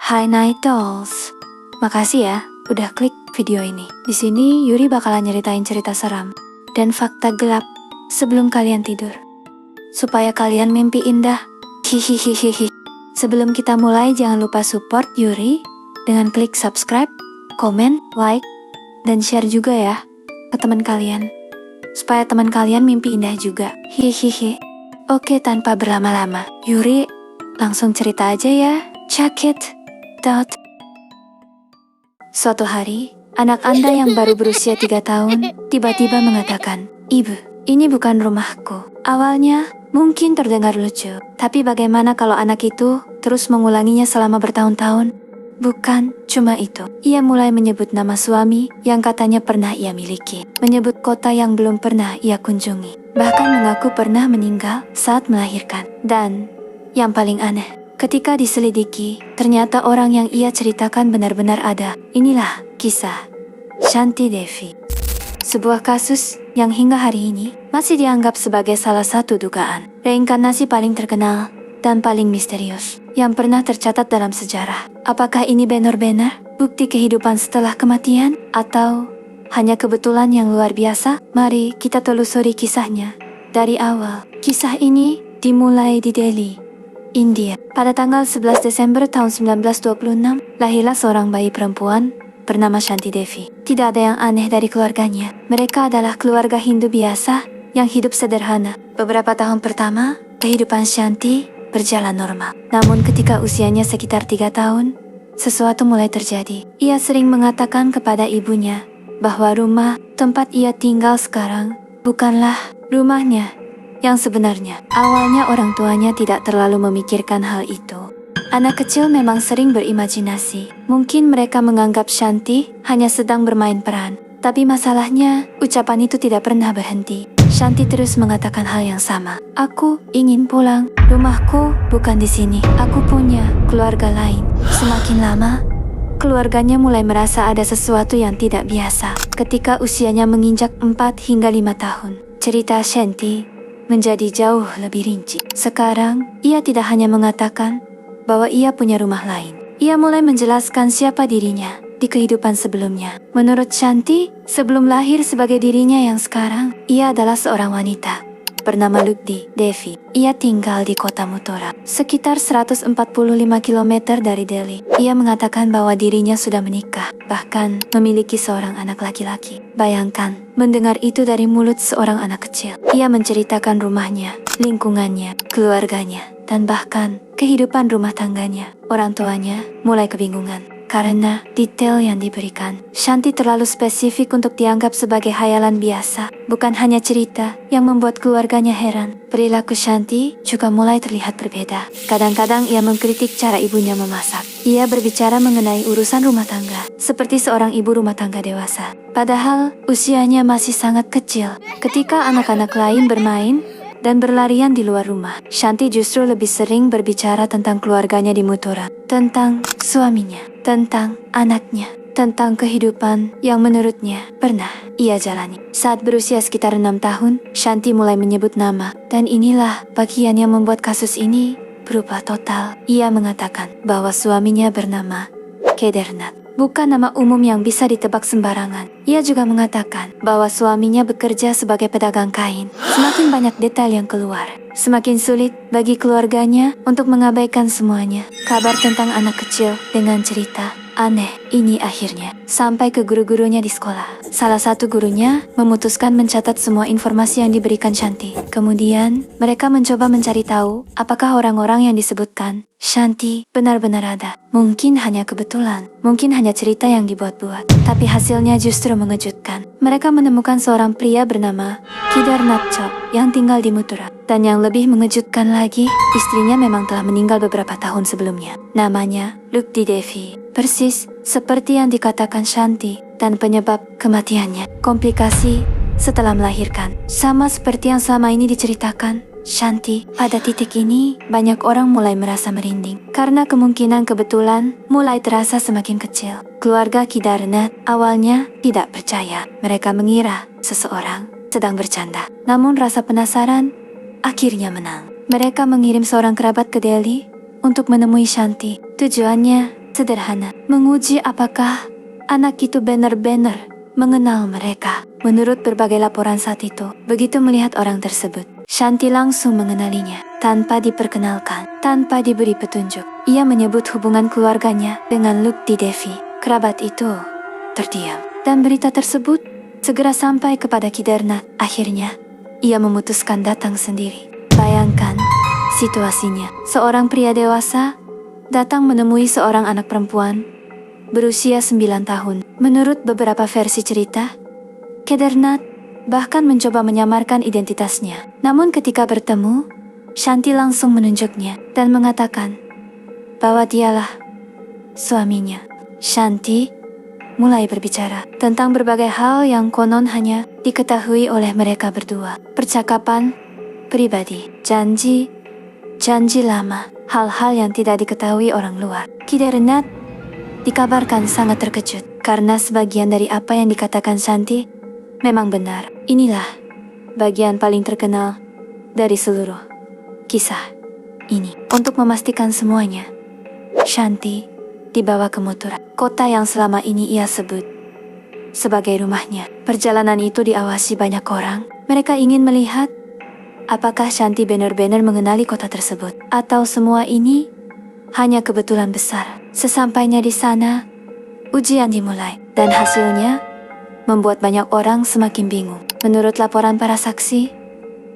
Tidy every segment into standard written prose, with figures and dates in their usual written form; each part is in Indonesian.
Hai Night Dolls, makasih ya udah klik video ini. Di sini Yuri bakalan nyeritain cerita seram dan fakta gelap sebelum kalian tidur, supaya kalian mimpi indah. Hihihihihi. Sebelum kita mulai, jangan lupa support Yuri dengan klik subscribe, komen, like, dan share juga ya ke teman kalian, supaya teman kalian mimpi indah juga. Hihihi. Oke, tanpa berlama-lama, Yuri langsung cerita aja ya. Check it. Suatu hari, anak Anda yang baru berusia 3 tahun tiba-tiba mengatakan, "Ibu, ini bukan rumahku." Awalnya mungkin terdengar lucu, tapi bagaimana kalau anak itu terus mengulanginya selama bertahun-tahun? Bukan cuma itu, ia mulai menyebut nama suami yang katanya pernah ia miliki, menyebut kota yang belum pernah ia kunjungi, bahkan mengaku pernah meninggal saat melahirkan. Dan yang paling aneh, ketika diselidiki, ternyata orang yang ia ceritakan benar-benar ada. Inilah kisah Shanti Devi. Sebuah kasus yang hingga hari ini masih dianggap sebagai salah satu dugaan reinkarnasi paling terkenal dan paling misterius yang pernah tercatat dalam sejarah. Apakah ini benar-benar bukti kehidupan setelah kematian atau hanya kebetulan yang luar biasa? Mari kita telusuri kisahnya dari awal. Kisah ini dimulai di Delhi, India. Pada tanggal 11 Desember tahun 1926, lahirlah seorang bayi perempuan bernama Shanti Devi. Tidak ada yang aneh dari keluarganya. Mereka adalah keluarga Hindu biasa yang hidup sederhana. Beberapa tahun pertama, kehidupan Shanti berjalan normal. Namun ketika usianya sekitar 3 tahun, sesuatu mulai terjadi. Ia sering mengatakan kepada ibunya bahwa rumah tempat ia tinggal sekarang bukanlah rumahnya yang sebenarnya. Awalnya orang tuanya tidak terlalu memikirkan hal itu. Anak kecil memang sering berimajinasi. Mungkin mereka menganggap Shanti hanya sedang bermain peran. Tapi masalahnya, ucapan itu tidak pernah berhenti. Shanti terus mengatakan hal yang sama. "Aku ingin pulang. Rumahku bukan di sini. Aku punya keluarga lain." Semakin lama, keluarganya mulai merasa ada sesuatu yang tidak biasa. Ketika usianya menginjak 4 hingga 5 tahun, cerita Shanti menjadi jauh lebih rinci. Sekarang, ia tidak hanya mengatakan bahwa ia punya rumah lain. Ia mulai menjelaskan siapa dirinya di kehidupan sebelumnya. Menurut Shanti, sebelum lahir sebagai dirinya yang sekarang, ia adalah seorang wanita bernama Lukdi Devi. Ia tinggal di kota Mutora, sekitar 145 km dari Delhi. Ia mengatakan bahwa dirinya sudah menikah, bahkan memiliki seorang anak laki-laki. Bayangkan, mendengar itu dari mulut seorang anak kecil. Ia menceritakan rumahnya, lingkungannya, keluarganya, dan bahkan kehidupan rumah tangganya. Orang tuanya mulai kebingungan karena detail yang diberikan. Shanti terlalu spesifik untuk dianggap sebagai hayalan biasa, bukan hanya cerita yang membuat keluarganya heran. Perilaku Shanti juga mulai terlihat berbeda. Kadang-kadang ia mengkritik cara ibunya memasak. Ia berbicara mengenai urusan rumah tangga, seperti seorang ibu rumah tangga dewasa. Padahal usianya masih sangat kecil. Ketika anak-anak lain bermain dan berlarian di luar rumah, Shanti justru lebih sering berbicara tentang keluarganya di Mutora, tentang suaminya, tentang anaknya, tentang kehidupan yang menurutnya pernah ia jalani. Saat berusia sekitar 6 tahun, Shanti mulai menyebut nama, dan inilah bagian yang membuat kasus ini berubah total. Ia mengatakan bahwa suaminya bernama Kedarnath, bukan nama umum yang bisa ditebak sembarangan. Ia juga mengatakan bahwa suaminya bekerja sebagai pedagang kain. Semakin banyak detail yang keluar, semakin sulit bagi keluarganya untuk mengabaikan semuanya. Kabar tentang anak kecil dengan cerita aneh ini akhirnya sampai ke guru-gurunya di sekolah. Salah satu gurunya memutuskan mencatat semua informasi yang diberikan Shanti. Kemudian, mereka mencoba mencari tahu apakah orang-orang yang disebutkan Shanti benar-benar ada. Mungkin hanya kebetulan, mungkin hanya cerita yang dibuat-buat. Tapi hasilnya justru mengejutkan. Mereka menemukan seorang pria bernama Kedarnath Chop yang tinggal di Mutora. Dan yang lebih mengejutkan lagi, istrinya memang telah meninggal beberapa tahun sebelumnya. Namanya Lukdi Devi. Persis seperti yang dikatakan Shanti, dan penyebab kematiannya komplikasi setelah melahirkan. Sama seperti yang selama ini diceritakan Shanti. Pada titik ini, banyak orang mulai merasa merinding karena kemungkinan kebetulan mulai terasa semakin kecil. Keluarga Kedarnath awalnya tidak percaya. Mereka mengira seseorang sedang bercanda. Namun rasa penasaran akhirnya menang. Mereka mengirim seorang kerabat ke Delhi untuk menemui Shanti. Tujuannya sederhana, menguji apakah anak itu benar-benar mengenal mereka. Menurut berbagai laporan saat itu, begitu melihat orang tersebut, Shanti langsung mengenalinya tanpa diperkenalkan, tanpa diberi petunjuk. Ia menyebut hubungan keluarganya dengan Lukti Devi. Kerabat itu terdiam, dan berita tersebut segera sampai kepada Kedarnath. Akhirnya, ia memutuskan datang sendiri. Bayangkan situasinya, seorang pria dewasa datang menemui seorang anak perempuan berusia 9 tahun. Menurut beberapa versi cerita, Kedarnath bahkan mencoba menyamarkan identitasnya. Namun ketika bertemu, Shanti langsung menunjuknya dan mengatakan bahwa dialah suaminya. Shanti mulai berbicara tentang berbagai hal yang konon hanya diketahui oleh mereka berdua. Percakapan pribadi, janji lama, hal-hal yang tidak diketahui orang luar. Kedarnath dikabarkan sangat terkejut karena sebagian dari apa yang dikatakan Shanti memang benar. Inilah bagian paling terkenal dari seluruh kisah ini. Untuk memastikan semuanya, Shanti dibawa ke Mathura, kota yang selama ini ia sebut sebagai rumahnya. Perjalanan itu diawasi banyak orang. Mereka ingin melihat apakah Shanti benar-benar mengenali kota tersebut, atau semua ini hanya kebetulan besar. Sesampainya di sana, ujian dimulai, dan hasilnya membuat banyak orang semakin bingung. Menurut laporan para saksi,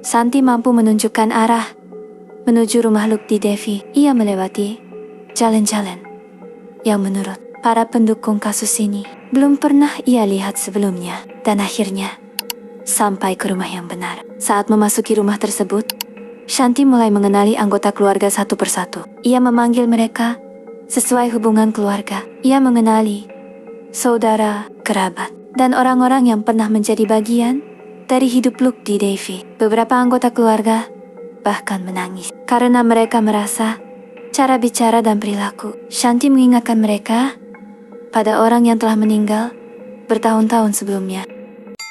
Shanti mampu menunjukkan arah menuju rumah Lukti Devi. Ia melewati jalan-jalan yang menurut para pendukung kasus ini belum pernah ia lihat sebelumnya, dan akhirnya sampai ke rumah yang benar. Saat memasuki rumah tersebut, Shanti mulai mengenali anggota keluarga satu persatu. Ia memanggil mereka sesuai hubungan keluarga. Ia mengenali saudara, kerabat, dan orang-orang yang pernah menjadi bagian dari hidup Lukti Devi. Beberapa anggota keluarga bahkan menangis karena mereka merasa cara bicara dan perilaku Shanti mengingatkan mereka pada orang yang telah meninggal bertahun-tahun sebelumnya.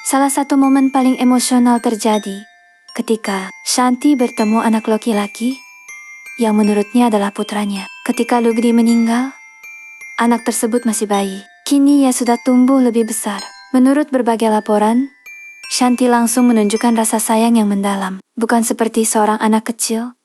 Salah satu momen paling emosional terjadi ketika Shanti bertemu anak laki-laki yang menurutnya adalah putranya. Ketika Lugdi meninggal, anak tersebut masih bayi. Kini ia sudah tumbuh lebih besar. Menurut berbagai laporan, Shanti langsung menunjukkan rasa sayang yang mendalam, bukan seperti seorang anak kecil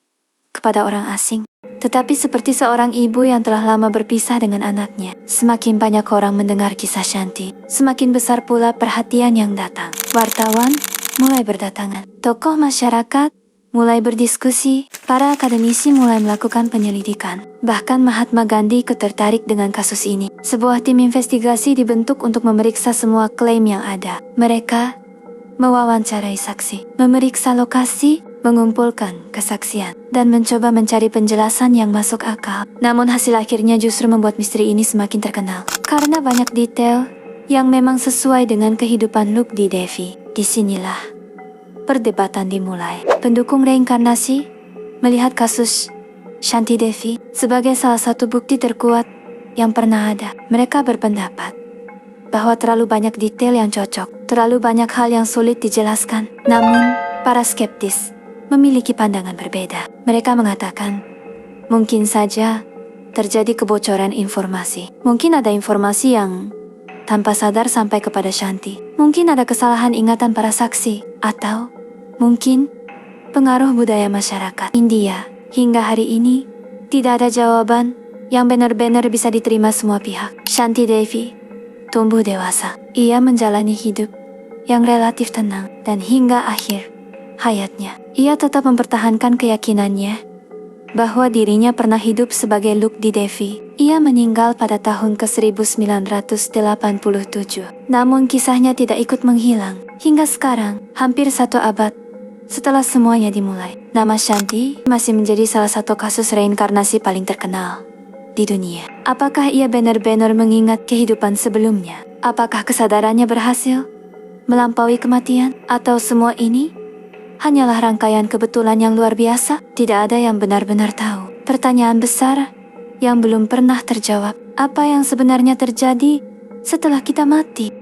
kepada orang asing, tetapi seperti seorang ibu yang telah lama berpisah dengan anaknya. Semakin banyak orang mendengar kisah Shanti, semakin besar pula perhatian yang datang. Wartawan mulai berdatangan, tokoh masyarakat mulai berdiskusi, para akademisi mulai melakukan penyelidikan. Bahkan Mahatma Gandhi ikut tertarik dengan kasus ini. Sebuah tim investigasi dibentuk untuk memeriksa semua klaim yang ada. Mereka mewawancarai saksi, memeriksa lokasi, mengumpulkan kesaksian, dan mencoba mencari penjelasan yang masuk akal. Namun hasil akhirnya justru membuat misteri ini semakin terkenal. Karena banyak detail yang memang sesuai dengan kehidupan Lukti Devi. Disinilah perdebatan dimulai. Pendukung reinkarnasi melihat kasus Shanti Devi sebagai salah satu bukti terkuat yang pernah ada. Mereka berpendapat bahwa terlalu banyak detail yang cocok, terlalu banyak hal yang sulit dijelaskan. Namun, para skeptis memiliki pandangan berbeda. Mereka mengatakan, mungkin saja terjadi kebocoran informasi. Mungkin ada informasi yang tanpa sadar sampai kepada Shanti. Mungkin ada kesalahan ingatan para saksi, atau mungkin pengaruh budaya masyarakat India. Hingga hari ini, tidak ada jawaban yang benar-benar bisa diterima semua pihak. Shanti Devi tumbuh dewasa. Ia menjalani hidup yang relatif tenang, dan hingga akhir hayatnya, ia tetap mempertahankan keyakinannya bahwa dirinya pernah hidup sebagai Lukti Devi. Ia meninggal pada tahun ke-1987. Namun kisahnya tidak ikut menghilang. Hingga sekarang, hampir 1 abad setelah semuanya dimulai, nama Shanti masih menjadi salah satu kasus reinkarnasi paling terkenal di dunia. Apakah ia benar-benar mengingat kehidupan sebelumnya? Apakah kesadarannya berhasil melampaui kematian? Atau semua ini hanyalah rangkaian kebetulan yang luar biasa? Tidak ada yang benar-benar tahu. Pertanyaan besar yang belum pernah terjawab. Apa yang sebenarnya terjadi setelah kita mati?